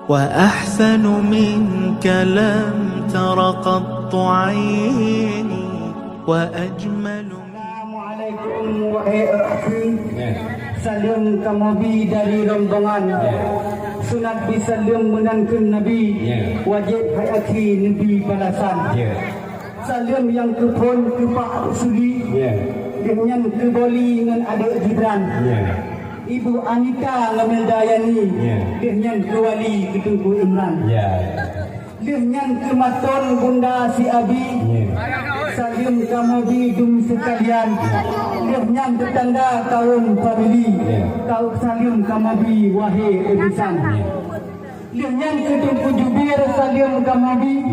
وأحسن منك لم تر قط عيني وأجمل. Assalamualaikum wahai akhi. Salam kamabi dari rombongan. Sunat bisalam menankan Nabi. Wajib hai akhi Nabi balasan. Salam yang ke pon ke Pak Sudi. Dengan ke Boli dengan adik Gibran. Ibu Anita Ngamil Dayani. Dengan ke Wali ke Tunku Imran. Dengan ke Maton Bunda Si Abi. Salam kamabi dum sekalian. Dengan tetangga kaum famili. Kau salam kamabi wahai Ebisan. Dengan ke Tunku Jubir salam kamabi.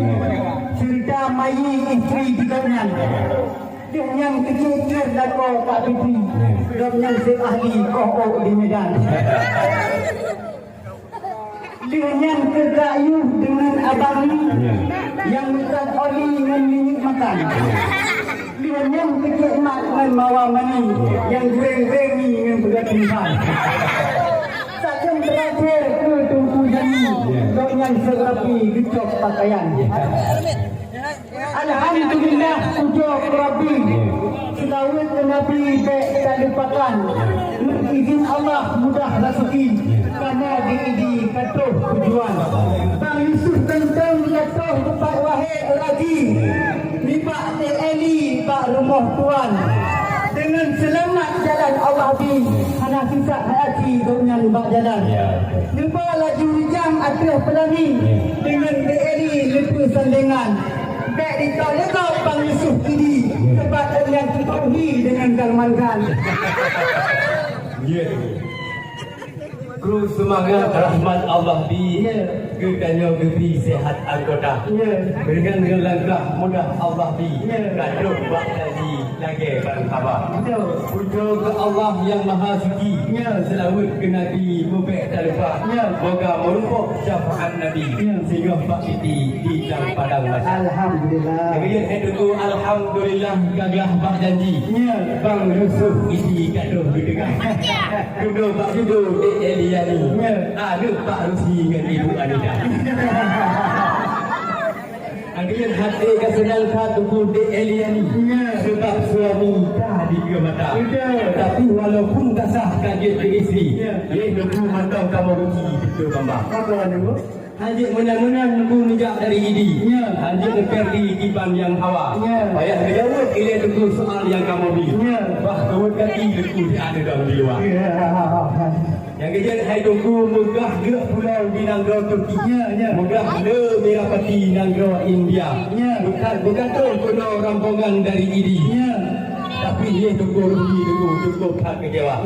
Serta Mayi isteri dikaunan. Dengan kecil-kecil lako Kak Fitri. Dengan si ahli kohok di Medan. Dengan ke Kak Yuh dengan Abang Ni. Yang Ustaz Oli dengan minyak makan. Dengan kecil mak dengan Mawar Mani. Yang goreng-goreng ni dengan berat timpan. Saking terakhir ke Tunku Jani. Dengan serapi gecok pakaian. Alhamdulillah puja Rabbi. Selawat ke Nabi baik tak lupakan. Izin Allah mudah rezeki. Karena diidi patuh tujuan. Bang Yusuf tentang jatuh Pak Wahid lagi. Ni Pak Eli Pak Rumah Tuan. Dengan selamat jalan Allah bi. Hana sisa hati dengan Pak Jalan. Nampak laju jam atas pelangi. Dengan Eli lepas sandengan. Baik ditolak Bang Yusuf ini sebab yang dituhi dengan Kalmankan. Kru semangat rahmat Allah di Kekanyo gebi sehat anggota. Dengan langkah mudah Allah di Kaduk buat lagi bang khabar. Puja ke Allah yang maha suci. Selawat ke Nabi Mubek tak lupa. Moga merumpuk syafaat Nabi. Sehingga Pak Siti di dalam padang masa. Alhamdulillah. Kemudian itu Alhamdulillah gagah Pak janji. Bang Yusuf isi gaduh di tengah. Duduk Pak duduk di Eli. Ada Pak Rusi dengan Ibu Anida. Akhirnya hati kesenang satu pun di Eliani. Sebab suami dah di dua mata. Tapi walaupun tak sah kaget ke isteri. Ia nunggu mantau kamu rugi itu gambar. Apa nunggu? Haji menang-menang nunggu nijak dari Idi. Haji Perdi Iban yang hawa. Payah menjawab ia nunggu soal yang kamu beli. Bah kawat kaki nunggu di ada dalam di luar. Yang kejadian hai tunggu megah ke pulau di Nanggau Turki. Megah le Merapati Nanggau India. Bukan tu kena rampongan dari Idi. Tapi dia tunggu rugi tunggu hak kecewa.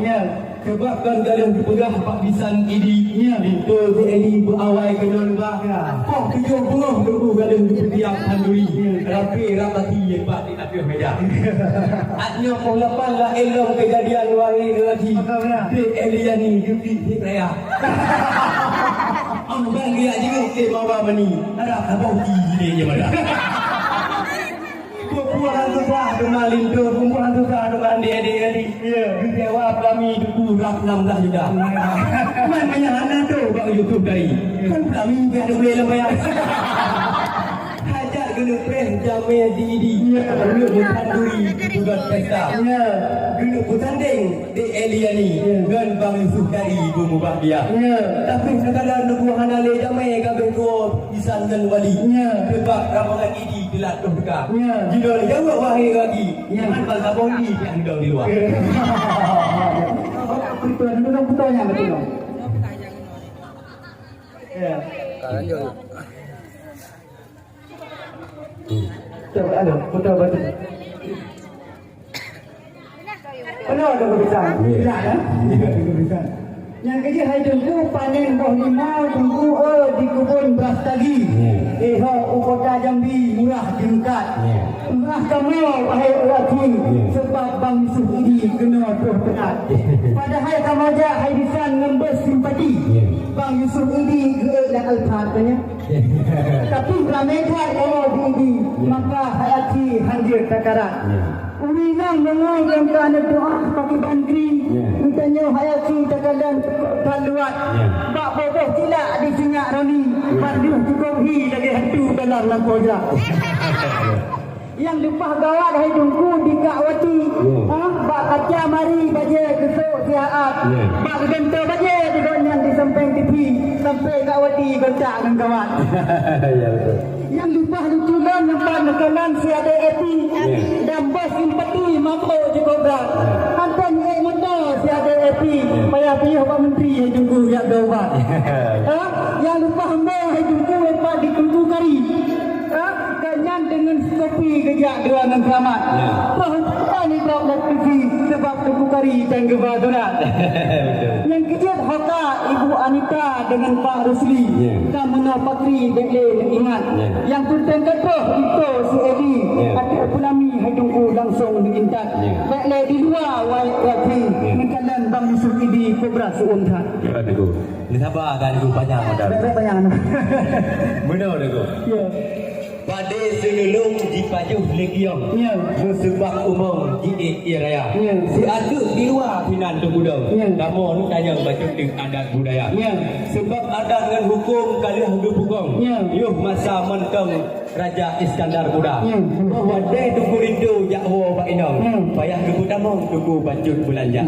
Sebabkan dalam pegah Pak Bisan Idi. Itu si Eli berawai kena lebah. Kok 70 tunggu dalam setiap handuri. Rapi rapati Pak di atas meja. Adnya penglapan lah elong kejadian wahai lagi. Di Eliani Yuki di Raya. Abang dia juga ke bawah mani. Ada apa uji dia je mana. Kumpulan susah dengan lindu, kumpulan susah dengan adik-adik. Dewa kami duku rak 16 juga. Mana anda tu bang YouTube dari. Kan kami ada boleh lembayar. Hajar guna press jamai di Idi. Guna bertanduri bukan pesta. Guna bertanding di Eliani. Dan Bang Yusuf dari Ibu Mubah dia. Tapi sekadar nunggu hanale jamai kabeh ko Isan dan Wali. Sebab ramai Idi dilatuh dekat. Jika jawab wahai lagi. Jangan bangsa boli yang duduk di luar. Betul, betul-betulnya betul. Ya. Coba ada, betul-betul. Benar ada kebiasaan. Tidak kan? Kebiasaan. Yang kerja hai tunggu panen boh limau tunggu di kebun beras tadi. Kota Jambi murah tingkat. Murah kamu wahai laki sebab Bang Yusuf ini kena tuh penat. Padahal kamu aja hai disan members simpati. Bang Yusuf ini dan al-fatihnya. Tapi ramaikan kalau ini maka hayati hadir takarat. Urinang mengai yang kerana doa pakai bandri. Tanya hayati takaran paluat. Bak bodoh tidak di sinyak rani. dia cukup hi lagi hantu dalam lampu je. Yang lepas gawat hai tungku di Kak Wati. Bak kaca mari baje kesuk siaat. Bak gento baje di donyan di samping TV sampai Kak Wati gontak dengan kawan. Ya betul. Yang lepas luculan nampak nekalan si ada api dan bos simpati mampu cukup berat. Hantar naik motor si ada api. Payah payah Pak Menteri yang tunggu yang berubat. Yang lepas hamba yang tunggu lepas di tunggu kari. Kanyan dengan kopi kejak dua dengan selamat. Bahawa ni kau nak pergi sebab tunggu kari dan kebaduran. Yang kejut Hoka Ibu Anita dengan Pak Rusli. Kamu nak Pakri Bekle ingat. Yang tuntun ketuh itu si Edi. Adik Punami hai tunggu langsung diintat. Bekle di luar wai rati. Mengkalan Bang Yusuf Idi Kobra seumtat. Ya betul. Ni sabar kan ibu panjang dah. Banyak. Benar dah. Ya. Pada selulung di pajuh legiong. Sebab umum di raya. Si aduk di luar pinan tu budang. Namun tanya baca dengan adat budaya. Sebab adat dengan hukum kali hidup hukum. Yuh masa menteng Raja Iskandar Kuda. Bahawa dia tunggu rindu Jakwo Pak Inong. Payah tunggu tamong tunggu bancut belanja.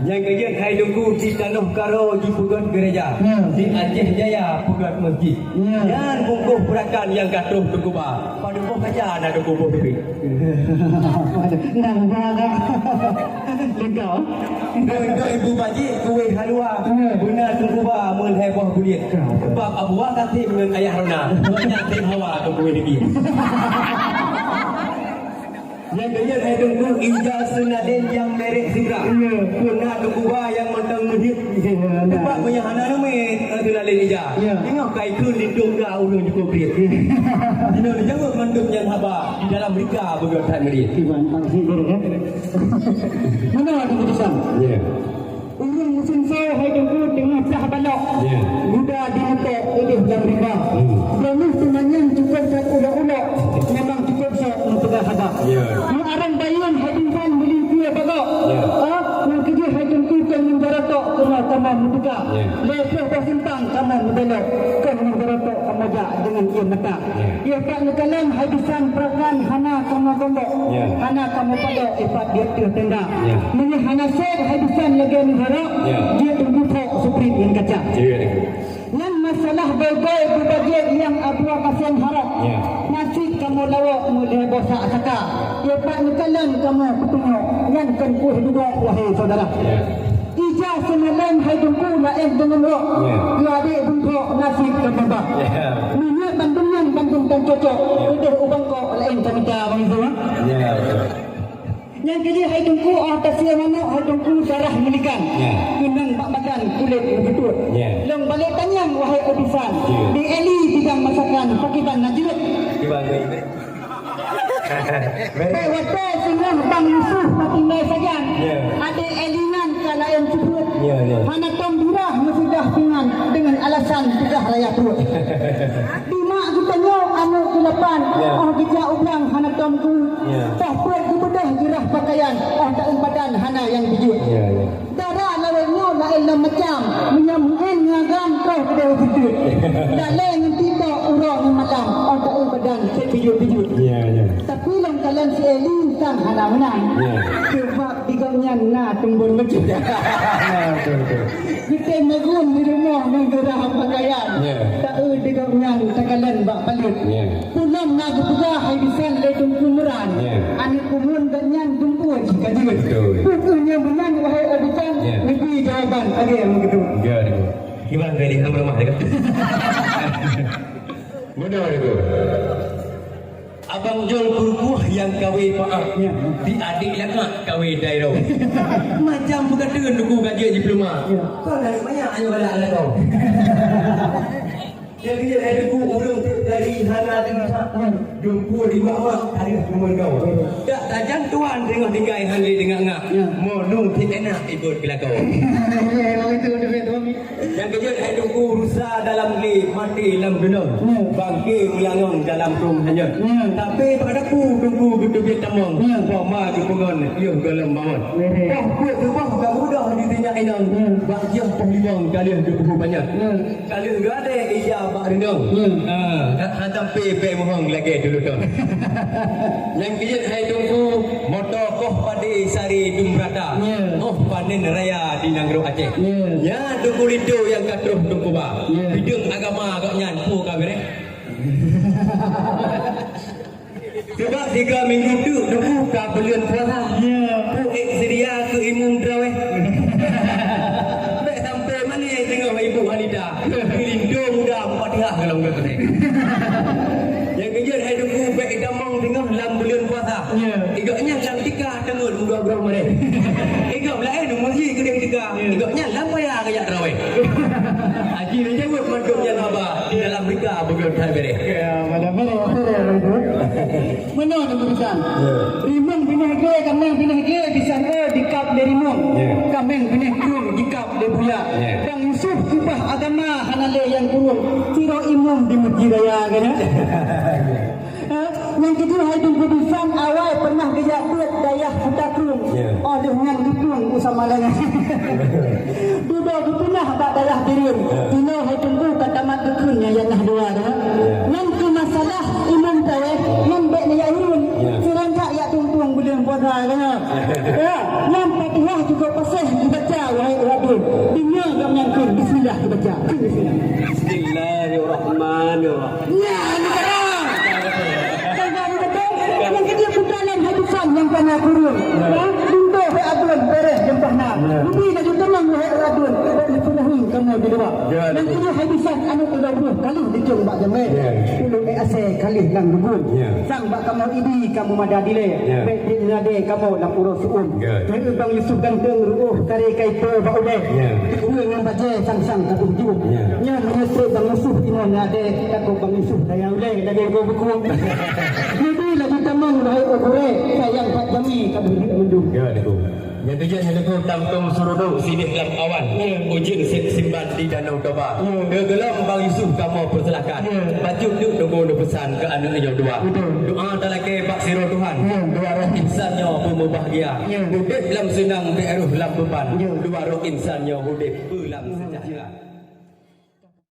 Yang kemudian hai tunggu di Tanuh Karo di Pugat Gereja. Di Aceh Jaya Pugat Masjid. Dan bungkuh perakan yang katuh tunggu ba. Pada buah kaca ada tunggu buah pipi. Untuk ibu bajik kuih halua. Benar tunggu ba melhai buah kulit. Sebab Abu Kasih dengan ayah Rona. Banyak tim hawa tunggu lagi. Yang kaya hai tunggu Ijal Senaden yang merek sidra. Kena tunggu ba yang mentang mujib. Sebab punya hana nama Senaden Ijal. Tengok kai kun hidup dah ulun cukup kriat. Dino dijawab mandum yang haba di dalam mereka bergerak meri. Mana ada keputusan? Urung musim saya hai tunggu dengan sah balok. Muda dihantar oleh dalam mereka. Lalu sebenarnya cukup satu ulang-ulang. Memang cukup satu untuk haba. Arang bayang hadisan beli dia bagak. Yang kerja hai tunggu kan negara tok kena tambah muda. Lepas pasintang kamu muda kan negara tok kamu jak dengan ia mata. Ia tak nekalan hadisan perakan hana kamu gombok. Hana kamu pada ipat dia tenda. Meni hana seb hadisan lagi negara. Dia tunggu tok suprit yang kaca. Yang masalah bergay berbagai yang Abu Kasian harap. Nasib kamu lawak mulai bosak saka. Ia tak nekalan kamu ketengok. Yang kan kuih juga wahai saudara. Ijah semalam hai tunggu lain dengan roh. Ya adik bungkok nasib kebabak. Minyak bandungan bandung dan cocok. Udah ubang kok lain kamita bang itu. Yang jadi hai tunggu atas yang mana hai tunggu darah melikan. Kunang bak badan kulit betul. Long balik tanyang wahai obisan. Di Eli bidang masakan pakiban najib. Wata sinah Bang Yusuf patimai sajan. Ada Elinan kalau yang sebut. Hana tambirah sudah dengan alasan sudah raya perut. Bima kita nyo anu kulapan. Kita ulang hana tamku. Tahpuat kebedah jirah pakaian. Tak badan hana yang bijut. Darah lawannya lain macam. Menyamuin ngagam kau kedai bijut. Tak lain tidak urang malam. Tak badan bijut-bijut. Tapi lang kalian si Elin sang hana menang. Sebab digangnya na tumbun macam. Kita magun di rumah menggerah pakaian. Tak digangnya takalan bak palit. Pulang na juga hai bisan le tungku meran. Anak kumun ganyan tumpuan kajut. Pukunya menang wahai adukan. Lebih jawaban ada yang begitu. Gimana tadi kamu rumah dekat? Benar itu. Abang Jol Kurkuh yang kawin maafnya di adik lakak kawin daerah. Macam bukan dengan duku gaji di peluma. Kau dari banyak hanya balak lah kau. Jadi ada duku urung dari hana tinggal jumpa di bawah hari semua kau tak tajam tuan tengok tinggal hari dengan ngak mau nung tik enak ikut bila kau yang kejut hai tunggu rusa dalam li mati dalam gunung bangke melangong dalam rum hanya tapi pada ku tunggu betul-betul tamang poma di pengon yo dalam bawah kuat tu bang gak mudah ditanya inang bang jam pemlimang kalian tu banyak kalian enggak ada ijabah rendang hantam pe mohong lagi dulu tu yang kejut hai tunggu motor koh padi sari dumrata panen raya di Nanggro Aceh ya tunggu itu yang katruh tunggu ba hidung agama kau nyan pu kabere sebab 3 minggu tu tunggu ka bulan puasa pu sedia ke imum terawih sampai mana tengok ibu Hanida lindung muda Fatihah kalau enggak kena yang kejut hai tunggu baik damang tengok dalam bulan puasa igaknya dalam tika tengok budak-budak mereka igak lain masjid kedai tika igaknya dalam payah kayak terawih haji ni jawab mandumnya apa di dalam tika bukan thai bere mana ni tulisan rimang pindah ke kameng pindah ke di sana di kap dari rimang kameng pindah ke di kap dari buya Bang Yusuf kubah agama hanale yang kurung tiro imam di masjid raya kan yang kedua hai tunggu tulisan awal pernah kerja buat dayah Futakrum oh dengan dukung usama lengan duduk pernah tak dayah dirim tino hai tunggu kata mat dukunnya yang nah dua nanti masalah imam taweh membek ni ayun serentak ya tungtung bulan puasa kan ya yang Fatihah juga pasal dibaca wahai radun dunia kami yang kun bismillah dibaca Bismillahirrahmanirrahim ya negara yang kedua putaran hadisan yang kena kurung untuk hai adun beres jempah nak lebih nak tenang hai radun dan sunahi kamu di luar yang kedua hadisan anu kedua kali dicung bak jamai dulu asal kali lang dubun sang bak kamu idi kamu madadile baik dinade kamu nak urus suun Bang Yusuf ganteng ruh kari kaipo bak ude uang yang baca sang-sang tak ujung nya menyusul Bang Yusuf ino ngade takut Bang Yusuf daya ude lagi go berkuang jadi lagi tamang hai okore sayang Pak Jami kaburi mendung yang tujuan yang aku tampung suruh sidik dalam awan ujung simpan di Danau Toba gelam Bang Yusuf kamu persilakan baju duk tunggu pesan ke anak yang dua doa talake Pak Siro Tuhan dua roh insannya pun bahagia hidup dalam senang beruh dalam beban dua roh insannya hidup dalam sejahtera